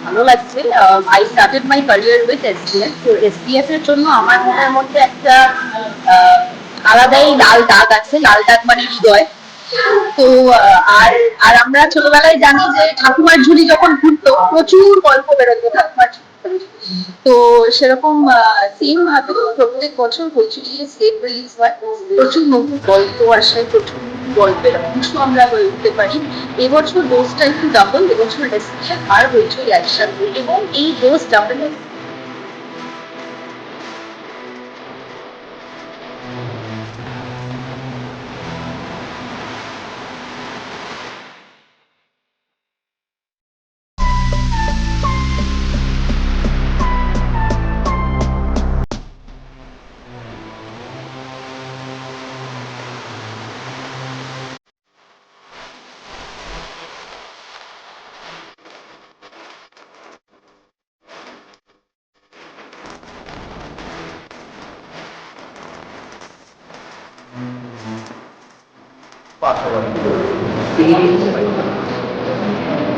ভালো লাগছে। I started my career with SPF. তো এসপিএফ এর জন্য আমার মনের মধ্যে একটা আহ, আলাদাই লাল দাগ আছে। লাল দাগ মানে হৃদয়। তো আর আর আমরা ছোটবেলায় জানি যে ঠাকুমার ঝুলি যখন ঘুরতো প্রচুর গল্প বেরোতো ঠাকুমার ঝুলি। তো সেরকম সেম ভাবে প্রত্যেক বছর কচুরিয়ে সেট রিলিজ হয়, প্রচুর নতুন গল্প আসে, প্রচুর গল্পের অংশ আমরা হয়ে উঠতে পারি। এবছর ডোজটা একটু ডাবল, এবছর এসপিএফ আর হইচই একসাথে, এবং এই ডোজ ডাবল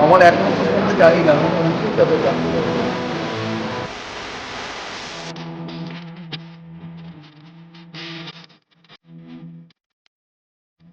আমার এখন পর্যন্ত জানি না